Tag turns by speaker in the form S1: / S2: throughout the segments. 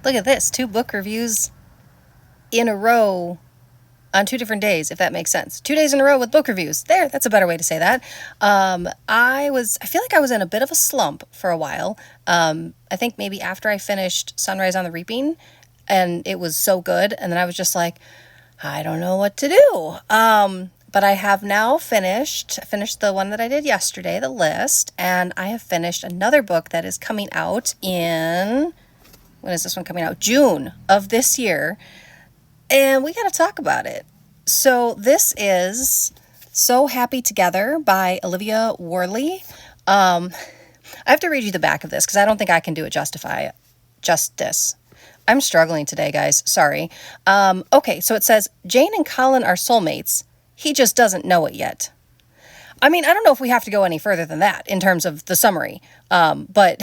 S1: Look at this, 2 book reviews in a row on 2 different days, if that makes sense. 2 days in a row with book reviews. There, that's a better way to say that. I feel like I was in a bit of a slump for a while. I think maybe after I finished Sunrise on the Reaping, and it was so good, and then I was just like, I don't know what to do. But I have now finished the one that I did yesterday, the list, and I have finished another book that is coming out in, when is this one coming out? June of this year. And we got to talk about it. So this is So Happy Together by Olivia Worley. I have to read you the back of this because I don't think I can do it justice. I'm struggling today, guys. Sorry. Okay, so it says, Jane and Colin are soulmates. He just doesn't know it yet. I mean, I don't know if we have to go any further than that in terms of the summary. But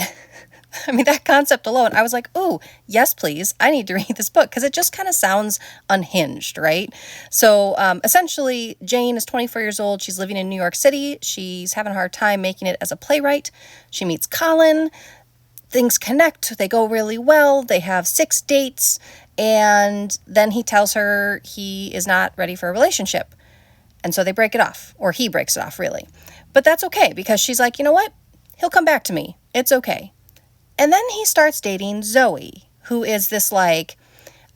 S1: I mean, that concept alone, I was like, oh, yes, please. I need to read this book because it just kind of sounds unhinged, right? So essentially, Jane is 24 years old. She's living in New York City. She's having a hard time making it as a playwright. She meets Colin. Things connect. They go really well. They have 6 dates. And then he tells her he is not ready for a relationship. And so they break it off, or he breaks it off, really. But that's okay because she's like, you know what? He'll come back to me. It's okay. And then he starts dating Zoe, who is this like,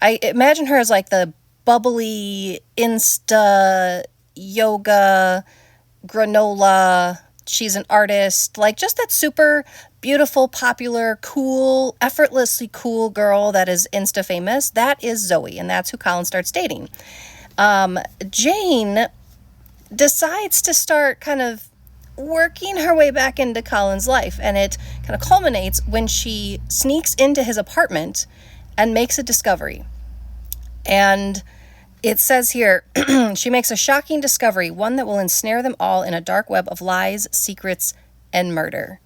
S1: I imagine her as like the bubbly Insta yoga granola. She's an artist, like just that super beautiful, popular, cool, effortlessly cool girl that is Insta famous. That is Zoe, and that's who Colin starts dating. Jane decides to start kind of working her way back into Colin's life, and it kind of culminates when she sneaks into his apartment and makes a discovery. And it says here, she makes a shocking discovery, one that will ensnare them all in a dark web of lies, secrets, and murder.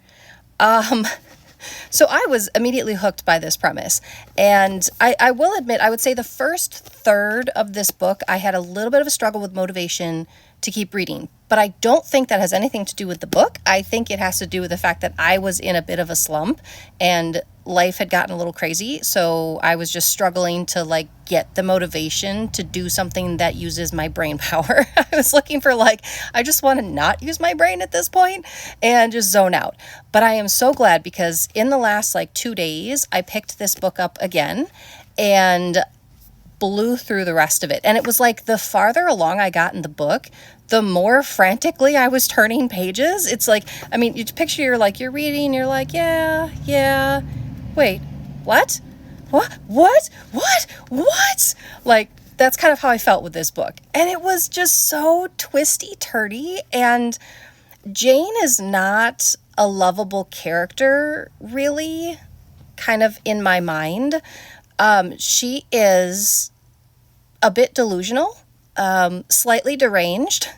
S1: So I was immediately hooked by this premise. And I will admit, I would say the first third of this book, I had a little bit of a struggle with motivation to keep reading. But I don't think that has anything to do with the book. I think it has to do with the fact that I was in a bit of a slump and life had gotten a little crazy. So I was just struggling to like get the motivation to do something that uses my brain power. I was looking for like, I just want to not use my brain at this point and just zone out. But I am so glad because in the last like 2 days, I picked this book up again and blew through the rest of it. And it was like the farther along I got in the book, the more frantically I was turning pages. It's like, I mean, you picture you're reading, you're like, yeah, wait, what? Like, that's kind of how I felt with this book. And it was just so twisty-turdy, and Jane is not a lovable character, really, kind of in my mind. She is a bit delusional, slightly deranged,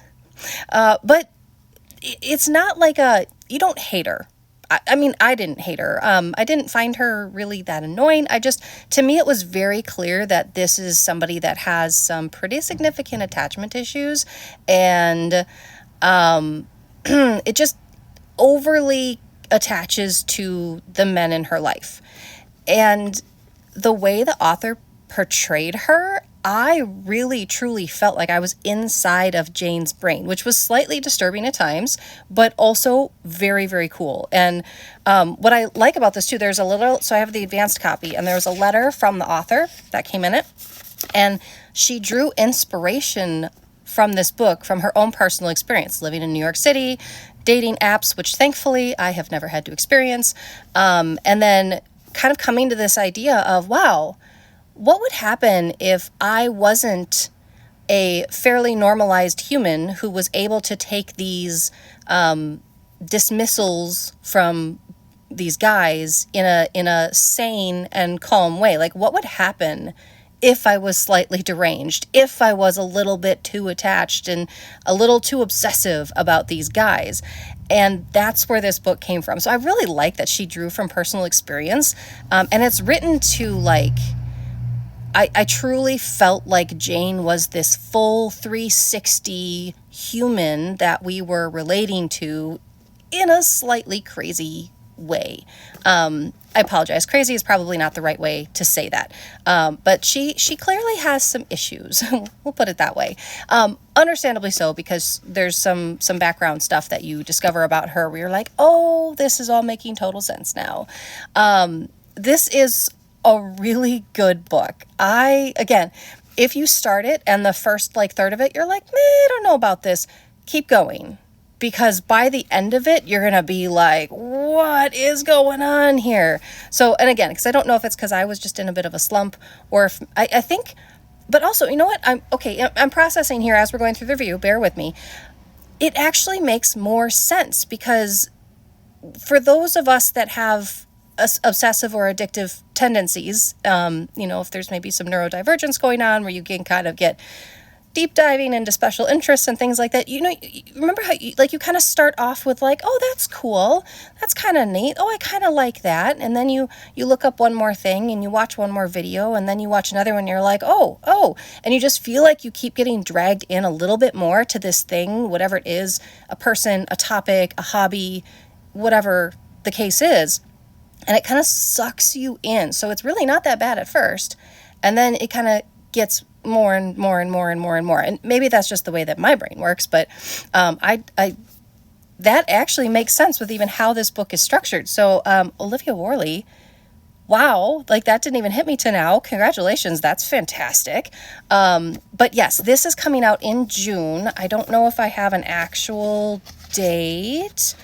S1: but it's not like you don't hate her. I mean, I didn't hate her. I didn't find her really that annoying. To me, it was very clear that this is somebody that has some pretty significant attachment issues, and it just overly attaches to the men in her life. And the way the author portrayed her, I really truly felt like I was inside of Jane's brain, which was slightly disturbing at times, but also very, very cool. And what I like about this too, so I have the advanced copy, and there's a letter from the author that came in it, and she drew inspiration from this book, from her own personal experience, living in New York City, dating apps, which thankfully I have never had to experience, and then kind of coming to this idea of, wow, what would happen if I wasn't a fairly normalized human who was able to take these dismissals from these guys in a sane and calm way? Like, what would happen if I was slightly deranged, if I was a little bit too attached and a little too obsessive about these guys? And that's where this book came from. So I really like that she drew from personal experience. And it's written to like, I truly felt like Jane was this full 360 human that we were relating to in a slightly crazy way. I apologize. Crazy is probably not the right way to say that. But she clearly has some issues. We'll put it that way. Understandably so, because there's some background stuff that you discover about her where you're like, oh, this is all making total sense now. This is a really good book. Again, if you start it and the first third of it, you're like, I don't know about this, keep going. Because by the end of it, you're going to be like, what is going on here? So, and again, because I don't know if it's because I was just in a bit of a slump, or if I think, but also, you know what? I'm processing here as we're going through the review, bear with me. It actually makes more sense, because for those of us that have obsessive or addictive tendencies, if there's maybe some neurodivergence going on where you can kind of get deep diving into special interests and things like that, remember how you kind of start off with oh, that's cool, that's kind of neat, oh, I kind of like that, and then you look up one more thing and you watch one more video and then you watch another one and you're like, oh, and you just feel like you keep getting dragged in a little bit more to this thing, whatever it is, a person, a topic, a hobby, whatever the case is, and it kind of sucks you in. So it's really not that bad at first, and then it kind of gets more and more and more and more and more. And maybe that's just the way that my brain works, but that actually makes sense with even how this book is structured. So Olivia Worley, wow, that didn't even hit me to now. Congratulations, that's fantastic. But yes, this is coming out in June. I don't know if I have an actual date.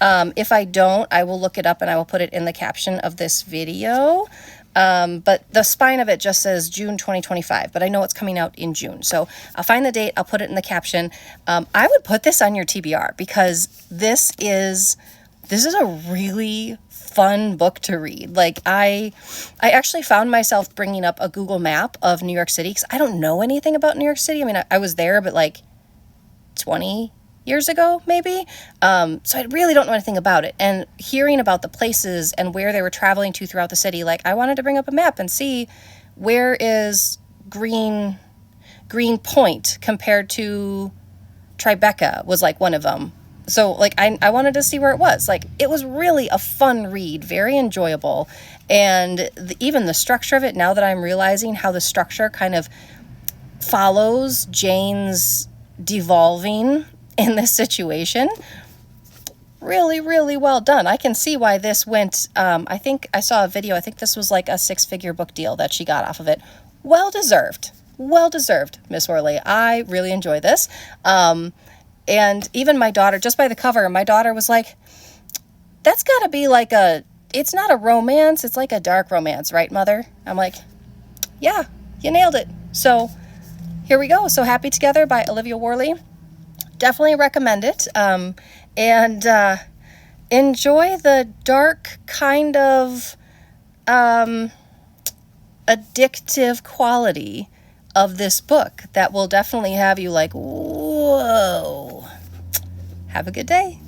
S1: If I don't, I will look it up and I will put it in the caption of this video. But the spine of it just says June 2025, but I know it's coming out in June. So I'll find the date. I'll put it in the caption. I would put this on your TBR, because this is a really fun book to read. I actually found myself bringing up a Google map of New York City, because I don't know anything about New York City. I mean, I was there, but 20 years ago, maybe. So I really don't know anything about it. And hearing about the places and where they were traveling to throughout the city, I wanted to bring up a map and see where is Green Point compared to Tribeca was one of them. So I wanted to see where it was. It was really a fun read, very enjoyable. And even the structure of it, now that I'm realizing how the structure kind of follows Jane's devolving in this situation, really, really well done. I can see why this went, I think I saw a video, I think this was a 6-figure book deal that she got off of it. Well deserved, Miss Worley. I really enjoy this. And even my daughter, just by the cover, my daughter was like, that's gotta be it's not a romance, it's a dark romance, right, Mother? I'm like, yeah, you nailed it. So here we go. So Happy Together by Olivia Worley. Definitely recommend it. And enjoy the dark kind of addictive quality of this book that will definitely have you whoa. Have a good day.